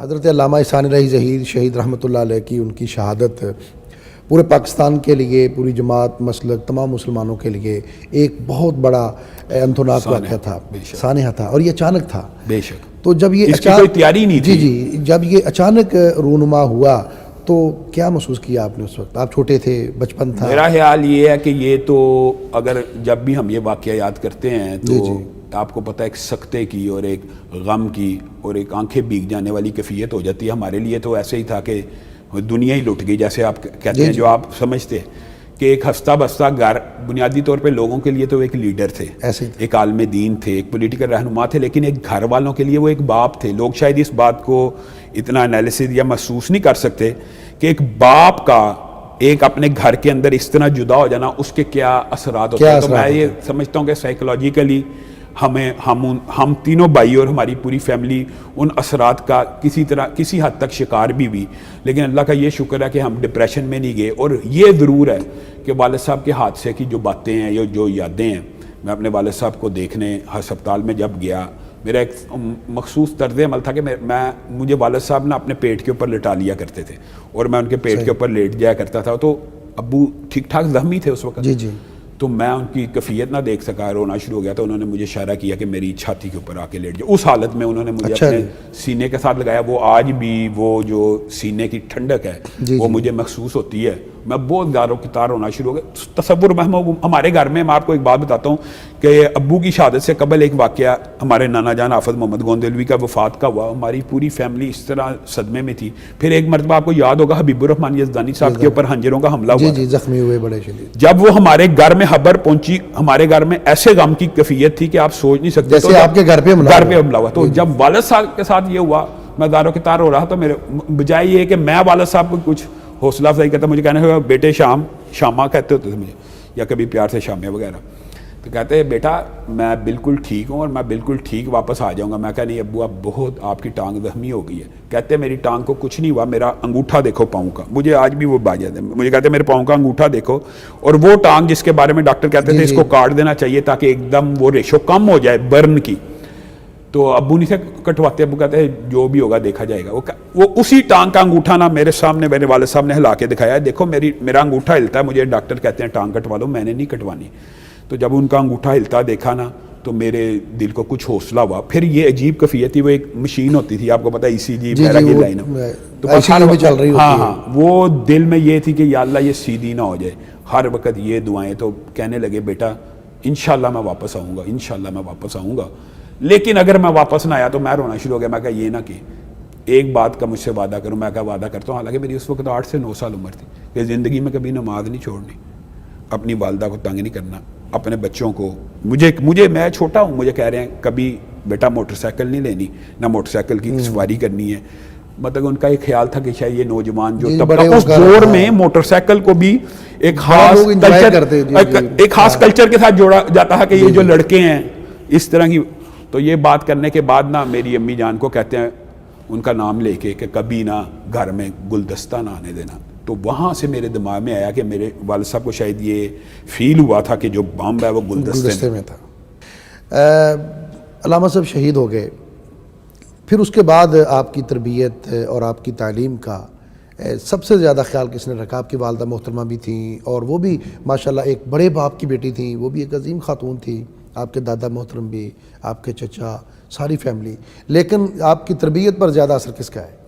حضرت علامہ احسان الہی ظہیر شہید رحمۃ اللہ علیہ کی ان کی شہادت پورے پاکستان کے لیے، پوری جماعت مسلک تمام مسلمانوں کے لیے ایک بہت بڑا انتھوناک واقعہ تھا، سانحہ تھا، اور یہ اچانک تھا بے شک۔ تو جب یہ اس کی کوئی تیاری نہیں تھی، جی جب یہ اچانک رونما ہوا تو کیا محسوس کیا آپ نے اس وقت؟ آپ چھوٹے تھے، بچپن تھا۔ میرا خیال یہ ہے کہ یہ تو اگر جب بھی ہم یہ واقعہ یاد کرتے ہیں تو آپ کو پتہ ہے ایک سکتے کی اور ایک غم کی اور ایک آنکھیں بھیگ جانے والی کیفیت ہو جاتی ہے۔ ہمارے لیے تو ایسے ہی تھا کہ دنیا ہی لٹ گئی، جیسے آپ کہتے ہیں، جو آپ سمجھتے ہیں کہ ایک ہفتہ بستہ گھر بنیادی طور پہ لوگوں کے لیے تو ایک لیڈر تھے، ایک عالم دین تھے، ایک پولیٹیکل رہنما تھے، لیکن ایک گھر والوں کے لیے وہ ایک باپ تھے۔ لوگ شاید اس بات کو اتنا انالیسس یا محسوس نہیں کر سکتے کہ ایک باپ کا ایک اپنے گھر کے اندر اس طرح جدا ہو جانا، اس کے کیا اثرات ہوتے ہیں۔ تو میں یہ سمجھتا ہوں کہ سائیکولوجیکلی ہم تینوں بھائی اور ہماری پوری فیملی ان اثرات کا کسی طرح کسی حد تک شکار بھی ہوئی، لیکن اللہ کا یہ شکر ہے کہ ہم ڈپریشن میں نہیں گئے۔ اور یہ ضرور ہے کہ والد صاحب کے حادثے کی جو باتیں ہیں یا جو یادیں ہیں، میں اپنے والد صاحب کو دیکھنے ہسپتال میں جب گیا، میرا ایک مخصوص طرز عمل تھا کہ مجھے والد صاحب نے اپنے پیٹ کے اوپر لٹا لیا کرتے تھے اور میں ان کے پیٹ کے اوپر لیٹ جایا کرتا تھا۔ تو ابو ٹھیک ٹھاک زخمی تھے اس وقت، تو میں ان کی کیفیت نہ دیکھ سکا، رونا شروع ہو گیا، تو انہوں نے مجھے اشارہ کیا کہ میری چھاتی کے اوپر آ کے لیٹ جاؤ۔ اس حالت میں انہوں نے مجھے اپنے سینے کے ساتھ لگایا۔ وہ آج بھی وہ جو سینے کی ٹھنڈک ہے وہ مجھے محسوس ہوتی ہے۔ میں بہت زیادہ کتار ہونا شروع ہو گیا۔ تصور ہمارے گھر میں، میں آپ کو ایک بات بتاتا ہوں کہ ابو کی شہادت سے قبل ایک واقعہ ہمارے نانا جان حافظ محمد گوندیلوی کا وفات کا ہوا۔ ہماری پوری فیملی اس طرح صدمے میں تھی۔ پھر ایک مرتبہ آپ کو یاد ہوگا حبیب الرحمان یزدانی صاحب کے اوپر خنجروں کا حملہ ہوا، زخمی ہوئے بڑے شدید۔ جب وہ ہمارے گھر میں خبر پہنچی، ہمارے گھر میں ایسے غم کی کیفیت تھی کہ آپ سوچ نہیں سکتے، جیسے آپ کے گھر پہ حملہ ہوا۔ تو جب والد صاحب کے ساتھ یہ ہوا، میں دارو کے تار ہو رہا، تو میرے بجائے یہ کہ میں والد صاحب کو کچھ حوصلہ افزائی کرتا، مجھے کہنے لگا بیٹے شامہ کہتے ہوتے تھے مجھے، یا کبھی پیار سے شامیہ وغیرہ، تو کہتے ہیں بیٹا میں بالکل ٹھیک ہوں اور میں بالکل ٹھیک واپس آ جاؤں گا۔ میں کہا نہیں ابو، اب بہت آپ کی ٹانگ زخمی ہو گئی ہے۔ کہتے ہیں میری ٹانگ کو کچھ نہیں ہوا، میرا انگوٹھا دیکھو پاؤں کا، مجھے آج بھی وہ باز ہے، مجھے کہتے ہیں میرے پاؤں کا انگوٹھا دیکھو، اور وہ ٹانگ جس کے بارے میں ڈاکٹر کہتے تھے اس کو کاٹ دینا چاہیے تاکہ ایک دم وہ ریشو کم ہو جائے برن کی۔ تو ابو نہیں سے کٹواتے، ابو کہتے ہیں جو بھی ہوگا دیکھا جائے گا۔ وہ اسی ٹانگ کا انگوٹھا نا میرے سامنے میرے والد صاحب نے ہلا کے دکھایا، دیکھو میرا انگوٹھا ہلتا ہے، مجھے ڈاکٹر کہتے ہیں ٹانگ کٹوا لو، میں نے نہیں کٹوانی۔ تو جب ان کا انگوٹھا ہلتا دیکھا نا تو میرے دل کو کچھ حوصلہ ہوا۔ پھر یہ عجیب کیفیت تھی، وہ ایک مشین ہوتی تھی آپ کو پتہ ہے، ای سی جی لائن، تو ہاں وہ دل میں یہ تھی کہ یا اللہ یہ سیدھی نہ ہو جائے، ہر وقت یہ دعائیں۔ تو کہنے لگے بیٹا انشاءاللہ میں واپس آؤں گا، انشاءاللہ میں واپس آؤں گا، لیکن اگر میں واپس نہ آیا تو میں رونا شروع ہو گیا۔ میں کہا یہ نہ کہ ایک بات کا مجھ سے وعدہ کروں۔ میں کہا وعدہ کرتا ہوں، حالانکہ میری اس وقت 8 سے 9 سال عمر تھی، کہ زندگی میں کبھی نماز نہیں چھوڑنی، اپنی والدہ کو تنگ نہیں کرنا، اپنے بچوں کو میں چھوٹا ہوں، مجھے کہہ رہے ہیں کبھی بیٹا موٹر سائیکل نہیں لینی، نہ موٹر سائیکل کی سواری کرنی ہے۔ مطلب ان کا ایک خیال تھا کہ شاید یہ نوجوان جو اس دور میں موٹر سائیکل کو بھی ایک خاص کلچر کے ساتھ جوڑا جاتا ہے کہ یہ جو لڑکے ہیں اس طرح کی۔ تو یہ بات کرنے کے بعد نا میری امی جان کو کہتے ہیں ان کا نام لے کے کہ کبھی نہ گھر میں گلدستہ نہ آنے دینا۔ تو وہاں سے میرے دماغ میں آیا کہ میرے والد صاحب کو شاید یہ فیل ہوا تھا کہ جو بم ہے وہ گلدستے میں تھا۔ علامہ صاحب شہید ہو گئے، پھر اس کے بعد آپ کی تربیت اور آپ کی تعلیم کا سب سے زیادہ خیال کس نے رکھا؟ آپ کی والدہ محترمہ بھی تھیں اور وہ بھی ماشاءاللہ ایک بڑے باپ کی بیٹی تھیں، وہ بھی ایک عظیم خاتون تھی، آپ کے دادا محترم بھی، آپ کے چچا، ساری فیملی، لیکن آپ کی تربیت پر زیادہ اثر کس کا ہے؟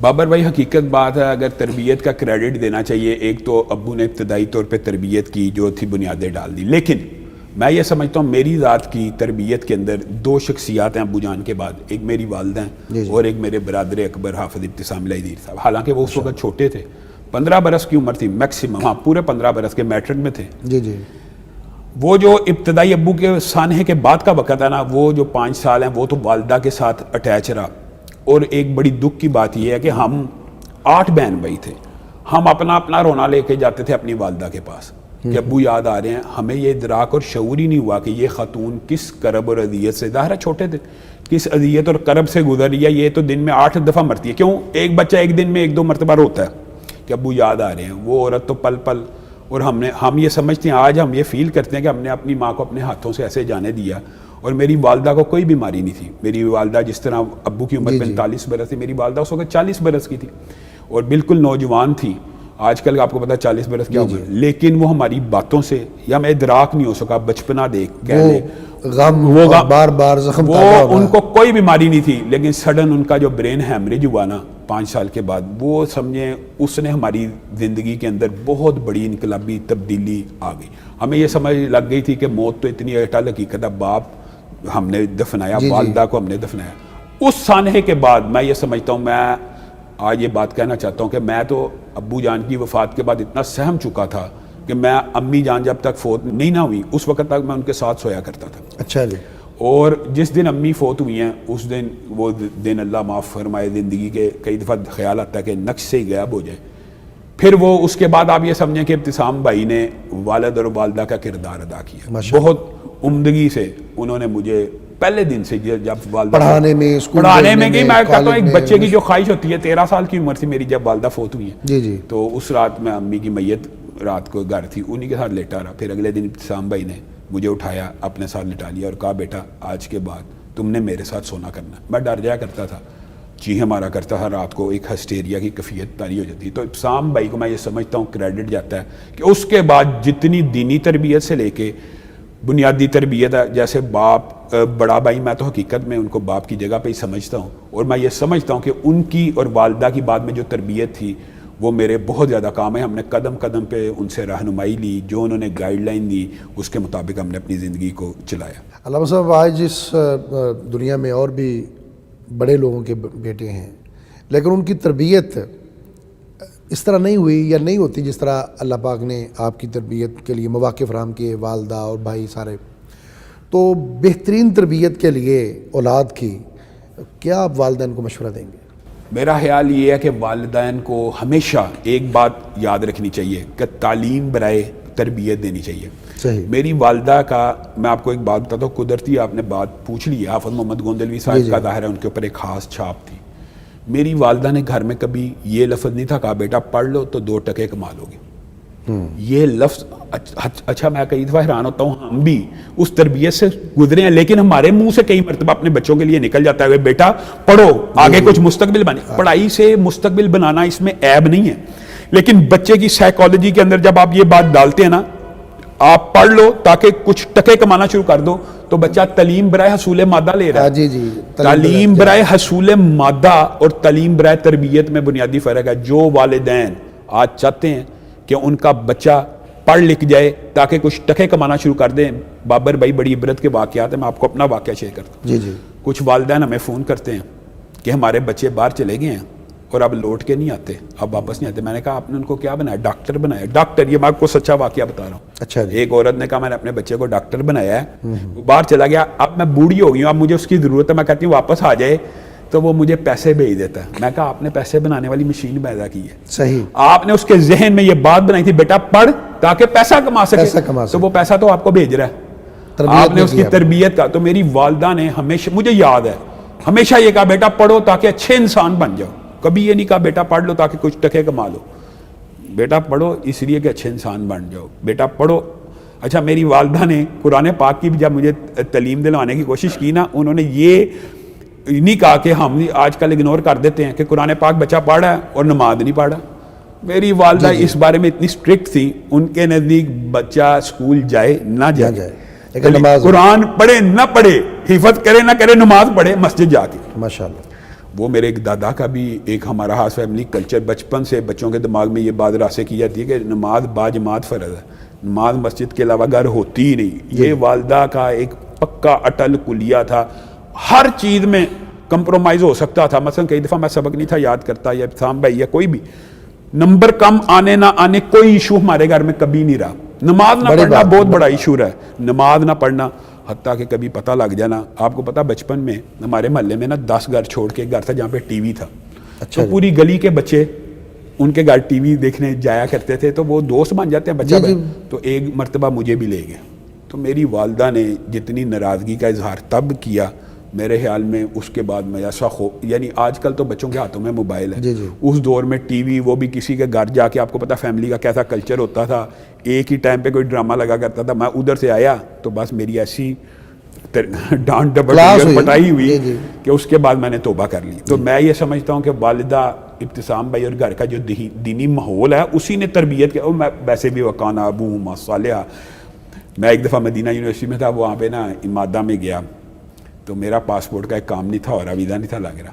بابر بھائی حقیقت بات ہے، اگر تربیت کا کریڈٹ دینا چاہیے، ایک تو ابو نے ابتدائی طور پہ تربیت کی جو تھی بنیادیں ڈال دی، لیکن میں یہ سمجھتا ہوں میری ذات کی تربیت کے اندر 2 شخصیات ہیں ابو جان کے بعد، ایک میری والدہ ہیں اور ایک میرے برادر اکبر حافظ ابتسام الہی ظہیر صاحب۔ حالانکہ وہ اس وقت چھوٹے تھے، 15 برس کی عمر تھی میکسیمم، ہاں پورے 15 برس کے میٹرک میں تھے۔ وہ جو ابتدائی ابو کے سانحے کے بعد کا وقت ہے نا، وہ جو 5 سال ہیں وہ تو والدہ کے ساتھ اٹیچ رہا۔ اور ایک بڑی دکھ کی بات یہ ہے کہ ہم 8 بہن بھائی تھے، ہم اپنا رونا لے کے جاتے تھے اپنی والدہ کے پاس کہ ابو یاد آ رہے ہیں۔ ہمیں یہ ادراک اور شعور ہی نہیں ہوا کہ یہ خاتون کس کرب اور اذیت سے، ظاہر ہے چھوٹے تھے، کس اذیت اور کرب سے گزر رہی ہے۔ یہ تو دن میں 8 دفعہ مرتی ہے، کیوں ایک بچہ ایک دن میں 1-2 مرتبہ روتا ہے کہ ابو یاد آ رہے ہیں۔ وہ عورت تو پل پل، اور ہم یہ سمجھتے ہیں، آج ہم یہ فیل کرتے ہیں کہ ہم نے اپنی ماں کو اپنے ہاتھوں سے ایسے جانے دیا، اور میری والدہ کو کوئی بیماری نہیں تھی. میری والدہ جس طرح ابو کی عمر 45 برس تھی, میری والدہ اس وقت 40 برس کی تھی اور بالکل نوجوان تھی. آج کل آپ کو پتا 40 برس کیا ہوگا, لیکن وہ ہماری باتوں سے یا میں ادراک نہیں ہو سکا, بچپنا دیکھ کہہ لے وہ بار بار زخم وہ ان کو کوئی بیماری نہیں تھی, لیکن سڈن ان کا جو برین ہیمریج ہوا نا 5 سال کے بعد, وہ سمجھیں اس نے ہماری زندگی کے اندر بہت بڑی انقلابی تبدیلی آ گئی. ہمیں یہ سمجھ لگ گئی تھی کہ موت تو اتنی اٹل حقیقت ہے, باپ ہم نے دفنایا, والدہ کو ہم نے دفنایا. اس سانحے کے بعد میں یہ سمجھتا ہوں, میں آج یہ بات کہنا چاہتا ہوں کہ میں تو ابو جان کی وفات کے بعد اتنا سہم چکا تھا کہ میں امی جان جب تک فوت نہیں نہ ہوئی اس وقت تک میں ان کے ساتھ سویا کرتا تھا. اچھا جی. اور جس دن امی فوت ہوئی ہیں اس دن, وہ دن اللہ معاف فرمائے, زندگی کے کئی دفعہ خیال آتا ہے کہ نقش سے ہی غائب ہو جائے. پھر وہ اس کے بعد آپ یہ سمجھیں کہ ابتسام بھائی نے والد اور والدہ کا کردار ادا کیا بہت عمدگی سے. انہوں نے مجھے پہلے دن سے جب والدہ پڑھانے میں گئی, میں کہتا ہوں ایک بچے کی جو خواہش ہوتی ہے, 13 سال کی عمر تھی میری جب والدہ فوت ہوئی ہیں, جی جی, تو اس رات میں امی کی میت رات کو گھر تھی, انہی کے ساتھ لیٹا رہا. پھر اگلے دن ابتسام بھائی نے مجھے اٹھایا, اپنے ساتھ لٹا لیا اور کہا بیٹا آج کے بعد تم نے میرے ساتھ سونا کرنا. میں ڈر جایا کرتا تھا, چیخیں مارا کرتا تھا, رات کو ایک ہسٹیریا کی کیفیت طاری ہو جاتی. تو ابتسام بھائی کو میں یہ سمجھتا ہوں کریڈٹ جاتا ہے کہ اس کے بعد جتنی دینی تربیت سے لے کے بنیادی تربیت ہے, جیسے باپ بڑا بھائی, میں تو حقیقت میں ان کو باپ کی جگہ پہ ہی سمجھتا ہوں, اور میں یہ سمجھتا ہوں کہ ان کی اور والدہ کی بعد میں جو تربیت تھی وہ میرے بہت زیادہ کام ہے. ہم نے قدم قدم پہ ان سے رہنمائی لی, جو انہوں نے گائیڈ لائن دی اس کے مطابق ہم نے اپنی زندگی کو چلایا. علامہ صاحب, آج اس دنیا میں اور بھی بڑے لوگوں کے بیٹے ہیں, لیکن ان کی تربیت اس طرح نہیں ہوئی یا نہیں ہوتی جس طرح اللہ پاک نے آپ کی تربیت کے لیے مواقع فراہم کیے, والدہ اور بھائی سارے. تو بہترین تربیت کے لیے اولاد کی کیا آپ والدین کو مشورہ دیں گے؟ میرا خیال یہ ہے کہ والدین کو ہمیشہ ایک بات یاد رکھنی چاہیے کہ تعلیم برائے تربیت دینی چاہیے. صحیح. میری والدہ کا میں آپ کو ایک بات بتاتا ہوں, قدرتی آپ نے بات پوچھ لی ہے, حافظ محمد گوندلوی صاحب کا ظاہر ہے ان کے اوپر ایک خاص چھاپ تھی. میری والدہ نے گھر میں کبھی یہ لفظ نہیں تھا کہا بیٹا پڑھ لو تو 2 ٹکے کما لو گے. یہ لفظ اچھا, میں کئی دفعہ حیران ہوتا ہوں, ہم بھی اس تربیت سے گزرے ہیں, لیکن ہمارے منہ سے کئی مرتبہ اپنے بچوں کے لیے نکل جاتا ہے بیٹا پڑھو آگے کچھ مستقبل بنے. پڑھائی سے مستقبل بنانا اس میں عیب نہیں ہے, لیکن بچے کی سائیکالوجی کے اندر جب آپ یہ بات ڈالتے ہیں نا, آپ پڑھ لو تاکہ کچھ ٹکے کمانا شروع کر دو, تو بچہ تعلیم برائے حصول مادہ لے رہا ہے. جی جی, تعلیم برائے حصول مادہ اور تعلیم برائے تربیت میں بنیادی فرق ہے. جو والدین آج چاہتے ہیں کہ ان کا بچہ پڑھ لکھ جائے تاکہ کچھ ٹکے کمانا شروع کر دیں, بابر بھائی بڑی عبرت کے واقعات ہیں, میں آپ کو اپنا واقعہ شیئر کرتا ہوں. جی جی. کچھ والدین ہمیں فون کرتے ہیں کہ ہمارے بچے باہر چلے گئے ہیں اور اب لوٹ کے نہیں آتے, اب واپس نہیں آتے. میں نے کہا آپ نے ان کو کیا بنایا؟ ڈاکٹر بنایا. ڈاکٹر, یہ میں آپ کو سچا واقعہ بتا رہا ہوں. اچھا جی. ایک عورت نے کہا میں نے اپنے بچے کو ڈاکٹر بنایا ہے, وہ باہر چلا گیا, اب میں بوڑھی ہو گئی ہوں, اب مجھے اس کی ضرورت ہے, میں کہتی ہوں واپس آ جائے, تو وہ مجھے پیسے بھیج دیتا ہے. میں کہا آپ نے پیسے بنانے والی مشین پیدا کی ہے. صحیح. آپ نے اس کے ذہن میں یہ بات بنائی تھی بیٹا پڑھ تاکہ پیسہ کما سکے, تو وہ پیسہ تو آپ کو بھیج رہا ہے, آپ نے اس کی تربیت کا. تو میری والدہ نے ہمیشہ, مجھے یاد ہے, ہمیشہ یہ کہا بیٹا پڑھو تاکہ اچھے انسان بن جاؤ. کبھی یہ نہیں کہا بیٹا پڑھ لو تاکہ کچھ ٹکے کما لو. بیٹا پڑھو اس لیے کہ اچھے انسان بن جاؤ, بیٹا پڑھو. اچھا, میری والدہ نے قرآن پاک کی جب مجھے تعلیم دلوانے کی کوشش کی نا, انہوں نے یہ نہیں کہا کہ ہم آج کل اگنور کر دیتے ہیں کہ قرآن پاک بچہ پڑھ رہا ہے اور نماز نہیں پڑھ رہا. میری والدہ اس بارے میں اتنی اسٹرکٹ تھی, ان کے نزدیک بچہ اسکول جائے نہ جائے, قرآن پڑھے نہ پڑھے, حفظ کرے نہ کرے, نماز پڑھے مسجد جا کے. ماشاءاللہ. وہ میرے ایک دادا کا بھی ایک ہمارا خاص فیملی کلچر, بچپن سے بچوں کے دماغ میں یہ بات راسے کی جاتی ہے کہ نماز با جماعت فرض ہے, نماز مسجد کے علاوہ گھر ہوتی ہی نہیں. یہ والدہ کا ایک پکا اٹل کلیہ تھا, ہر چیز میں کمپرومائز ہو سکتا تھا. مثلا کئی دفعہ میں سبق نہیں تھا یاد کرتا, یا ابتسام بھائی یا کوئی بھی, نمبر کم آنے نہ آنے کوئی ایشو ہمارے گھر میں کبھی نہیں رہا. نماز نہ پڑھنا بہت بڑا ایشو رہا ہے, نماز نہ پڑھنا, حتیٰ کہ کبھی پتہ لگ جانا. آپ کو پتہ بچپن میں ہمارے محلے میں نا 10 گھر چھوڑ کے گھر تھا جہاں پہ ٹی وی تھا. اچھا. تو پوری گلی کے بچے ان کے گھر ٹی وی دیکھنے جایا کرتے تھے, تو وہ دوست بن جاتے ہیں بچہ. تو ایک مرتبہ مجھے بھی لے گئے. تو میری والدہ نے جتنی ناراضگی کا اظہار تب کیا, میرے خیال میں اس کے بعد میں ایسا یعنی آج کل تو بچوں کے ہاتھوں میں موبائل ہے, اس دور میں ٹی وی, وہ بھی کسی کے گھر جا کے. آپ کو پتا فیملی کا کیسا کلچر ہوتا تھا, ایک ہی ٹائم پہ کوئی ڈرامہ لگا کرتا تھا. میں ادھر سے آیا تو بس میری ایسی ڈانٹ ڈپٹ کلاس اور ہوئی، پٹائی ہوئی جی جی، کہ اس کے بعد میں نے توبہ کر لی. تو میں یہ سمجھتا ہوں کہ والدہ ابتسام بھائی اور گھر کا جو دینی ماحول ہے اسی نے تربیت کیا. میں ویسے بھی وکانہ ابوہما صالحا. میں ایک دفعہ مدینہ یونیورسٹی میں تھا, وہاں پہ نا امادہ میں گیا تو میرا پاسپورٹ کا ایک کام نہیں تھا اور ویزا نہیں تھا لگ رہا.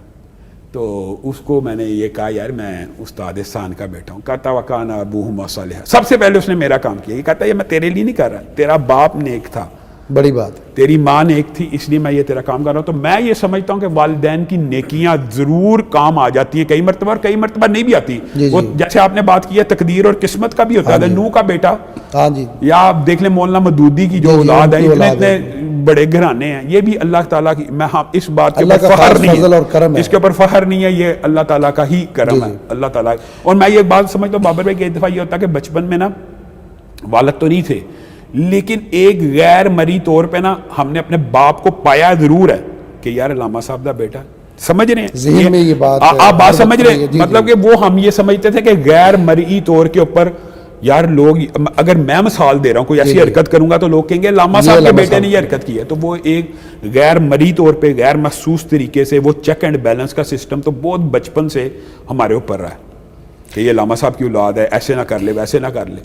تو اس کو میں نے یہ کہا یار میں استاد احسان کا بیٹا ہوں. کہتا وکانہ ابوہما صالحا. سب سے پہلے اس نے میرا کام کیا. یہ کہتا یہ میں تیرے لیے نہیں کر رہا, تیرا باپ نیک تھا, بڑی بات, تیری ماں نیک تھی, اس لیے میں یہ تیرا کام کر رہا ہوں. تو میں یہ سمجھتا ہوں کہ والدین کی نیکیاں ضرور کام آ جاتی ہیں کئی مرتبہ, اور کئی مرتبہ نہیں بھی آتی. وہ جیسے آپ نے بات کی ہے تقدیر اور قسمت کا بھی ہوتا ہے. نوح کا بیٹا, ہاں جی, یا آپ دیکھ لیں مولانا مودودی کی جو اولاد ہے, اتنے بڑے گھرانے ہیں, یہ بھی اللہ تعالیٰ کی, میں اس بات کے اوپر فخر نہیں ہے, اس کے اوپر فخر نہیں ہے, یہ اللہ تعالیٰ کا ہی کرم ہے, اللہ تعالیٰ. اور میں یہ بات سمجھتا ہوں بابر بھائی کہ ایک دفعہ یہ ہوتا ہے کہ بچپن میں نا والد تو نہیں تھے, لیکن ایک غیر مری طور پہ نا ہم نے اپنے باپ کو پایا ضرور ہے کہ یار علامہ صاحب دا بیٹا, سمجھ رہے ہیں ذہن میں یہ بات, آپ بات سمجھ رہے ہیں, مطلب کہ وہ ہم یہ سمجھتے تھے کہ غیر مرئی طور کے اوپر یار لوگ, اگر میں مثال دے رہا ہوں کوئی ایسی حرکت کروں گا تو لوگ کہیں گے علامہ صاحب کے بیٹے نے یہ حرکت کی ہے. تو وہ ایک غیر مری طور پہ غیر محسوس طریقے سے وہ چیک اینڈ بیلنس کا سسٹم تو بہت بچپن سے ہمارے اوپر رہا ہے کہ یہ علامہ صاحب کی اولاد ہے, ایسے نہ کر لے ویسے نہ کر لے.